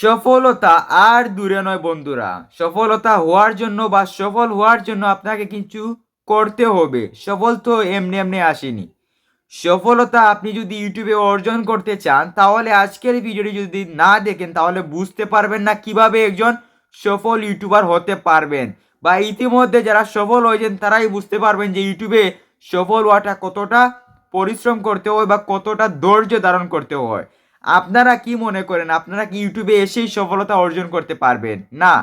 সফলতা আর দূরে নয় বন্ধুরা। সফলতা হওয়ার জন্য বা সফল হওয়ার জন্য আপনাকে কিছু করতে হবে। সফল তো এমনি এমনি আসেনি। সফলতা আপনি যদি ইউটিউবে অর্জন করতে চান তাহলে আজকের ভিডিওটি যদি না দেখেন তাহলে বুঝতে পারবেন না কিভাবে একজন সফল ইউটিউবার হতে পারবেন। বা ইতিমধ্যে যারা সফল হয়েছেন তারাই বুঝতে পারবেন যে ইউটিউবে সফল হওয়াটা কতটা পরিশ্রম করতে হয় বা কতটা ধৈর্য ধারণ করতে হয়। আপনারা কি মনে করেন আপনারা কি ইউটিউবে এসেই সফলতা অর্জন করতে পারবেন? না,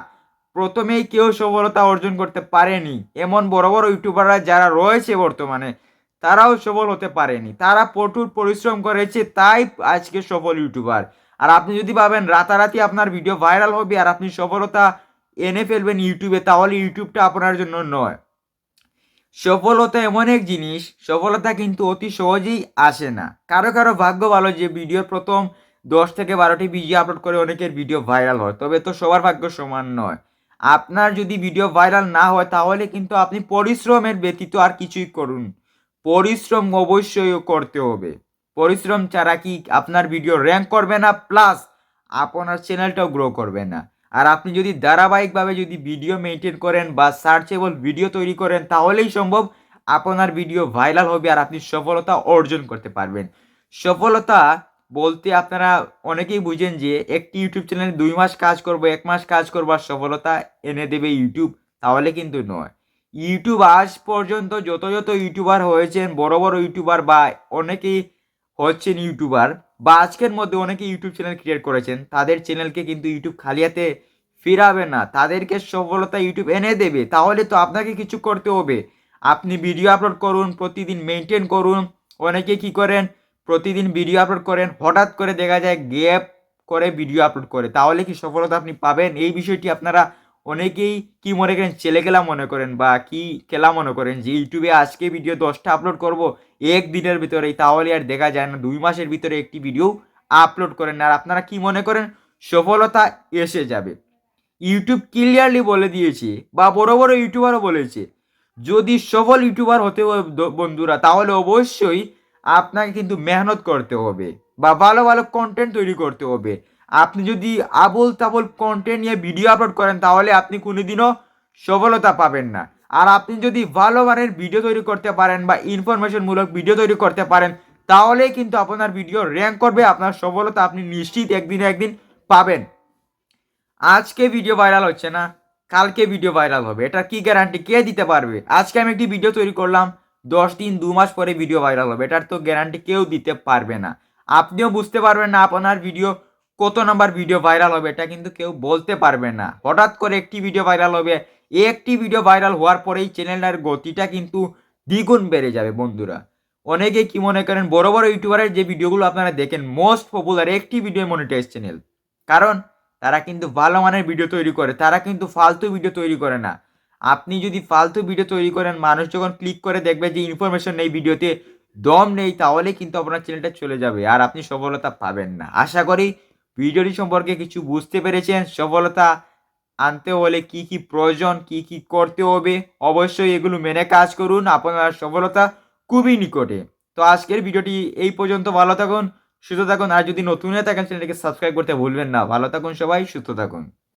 প্রথমেই কেউ সফলতা অর্জন করতে পারেনি। এমন বড় বড় ইউটিউবাররা যারা রয়েছে বর্তমানে তারাও সফল হতে পারেনি। তারা কঠোর পরিশ্রম করেছে, তাই আজকে সফল ইউটিউবার। আর আপনি যদি ভাবেন রাতারাতি আপনার ভিডিও ভাইরাল হবে আর আপনি সফলতা এনে ফেলবেন ইউটিউবে, তাহলে ইউটিউবটা আপনার জন্য নয়। সফলতা এমন এক জিনিস, সফলতা কিন্তু অতি সহজেই আসে না। কারো কারো ভাগ্য ভালো যে ভিডিওর প্রথম 10 থেকে 12টি ভিডিও আপলোড করে অনেকের ভিডিও ভাইরাল হয়, তবে তো সবার ভাগ্য সমান নয়। আপনার যদি ভিডিও ভাইরাল না হয় তাহলে কিন্তু আপনি পরিশ্রমের ব্যতীত আর কিছুই করুন। পরিশ্রম অবশ্যই করতে হবে। পরিশ্রম ছাড়া কি আপনার ভিডিও র্যাঙ্ক করবে না, প্লাস আপনার চ্যানেলটাও গ্রো করবে না। আর আপনি যদি ধারাবাহিকভাবে যদি ভিডিও মেনটেন করেন বা সার্চেবল ভিডিও তৈরি করেন তাহলেই সম্ভব আপনার ভিডিও ভাইরাল হবে আর আপনি সফলতা অর্জন করতে পারবেন। সফলতা বলতে আপনারা অনেকেই বুঝেন যে একটি ইউটিউব চ্যানেলে 2 মাস কাজ করব, 1 মাস কাজ করবো আর সফলতা এনে দেবে ইউটিউব, তাহলে কিন্তু নয়। ইউটিউব আজ পর্যন্ত যত যত ইউটিউবার হয়েছেন, বড় বড় ইউটিউবার বা অনেকেই হচ্ছেন ইউটিউবার, বা আজকের মধ্যে অনেকে ইউটিউব চ্যানেল ক্রিয়েট করেছেন, তাদের চ্যানেলকে কিন্তু ইউটিউব খালি হাতে ফিরাবে না। তাদেরকে সফলতা ইউটিউব এনে দেবে। তাহলে তো আপনাকে কিছু করতে হবে। আপনি ভিডিও আপলোড করুন, প্রতিদিন মেনটেন করুন। অনেকে কি করেন, প্রতিদিন ভিডিও আপলোড করেন, হঠাৎ করে দেখা যায় গ্যাপ করে ভিডিও আপলোড করে, তাহলে কি সফলতা আপনি পাবেন? এই বিষয়টি আপনারা অনেকেই কি মনে করেন, ছেলে খেলা মনে করেন বা কি খেলা মনে করেন যে ইউটিউবে আজকে ভিডিও 10টা আপলোড করব একদিনের ভিতরেই, তাহলে আর দেখা যায় না 2 মাসের ভিতরে একটি ভিডিও আপলোড করেন। আর আপনারা কি মনে করেন সফলতা এসে যাবে? ইউটিউব ক্লিয়ারলি বলে দিয়েছে বা বড় বড় ইউটিউবারও বলেছে, যদি সফল ইউটিউবার হতে হয় বন্ধুরা, তাহলে অবশ্যই আপনাকে কিন্তু মেহনত করতে হবে বা ভালো ভালো কন্টেন্ট তৈরি করতে হবে। আপনি যদি আবোল তাবোল কন্টেন্ট নিয়ে ভিডিও আপলোড করেন তাহলে আপনি কোনোদিনও সফলতা পাবেন না। আর আপনি যদি ভালো মানের ভিডিও তৈরি করতে পারেন বা ইনফরমেশনমূলক ভিডিও তৈরি করতে পারেন তাহলেই কিন্তু আপনার ভিডিও র্যাঙ্ক করবে, আপনার সফলতা আপনি নিশ্চিত একদিন একদিন পাবেন। আজকে ভিডিও ভাইরাল হচ্ছে না, কালকে ভিডিও ভাইরাল হবে, এটা কি গ্যারান্টি? কে দিতে পারবে? আজকে আমি একটি ভিডিও তৈরি করলাম, 10 দিন 2 মাস পরে ভিডিও ভাইরাল হবে, এটার তো গ্যারান্টি কেউ দিতে পারবে না। আপনিও বুঝতে পারবেন না আপনার ভিডিও কত নাম্বার ভিডিও ভাইরাল হবে, এটা কিন্তু কেউ বলতে পারবে না। হঠাৎ করে একটি ভিডিও ভাইরাল হবে, একটি ভিডিও ভাইরাল হওয়ার পরেই চ্যানেলটার গতিটা কিন্তু দ্বিগুণ বেড়ে যাবে বন্ধুরা। অনেকে কি মনে করেন, বড় বড় ইউটিউবারের যে ভিডিওগুলো আপনারা দেখেন মোস্ট পপুলার একটি ভিডিও মনিটাইজ চ্যানেল, কারণ তারা কিন্তু ভালো মানের ভিডিও তৈরি করে, তারা কিন্তু ফালতু ভিডিও তৈরি করে না। আপনি যদি ফালতু ভিডিও তৈরি করেন, মানুষ যখন ক্লিক করে দেখবে যে ইনফরমেশন নেই, ভিডিওতে দম নেই, তাহলে কিন্তু আপনার চ্যানেলটা চলে যাবে আর আপনি সফলতা পাবেন না। আশা করি ভিডিওটি সম্পর্কে কিছু বুঝতে পেরেছেন। সফলতা আনতে হলে কি কি প্রয়োজন, কি কি করতে হবে, অবশ্যই এগুলো মেনে কাজ করুন, আপনার সফলতা খুবই নিকটে। তো আজকের ভিডিওটি এই পর্যন্ত। ভালো থাকুন, সুস্থ থাকুন। আর যদি নতুন হয়ে থাকেন চ্যানেলটিকে সাবস্ক্রাইব করতে ভুলবেন না। ভালো থাকুন সবাই, সুস্থ থাকুন।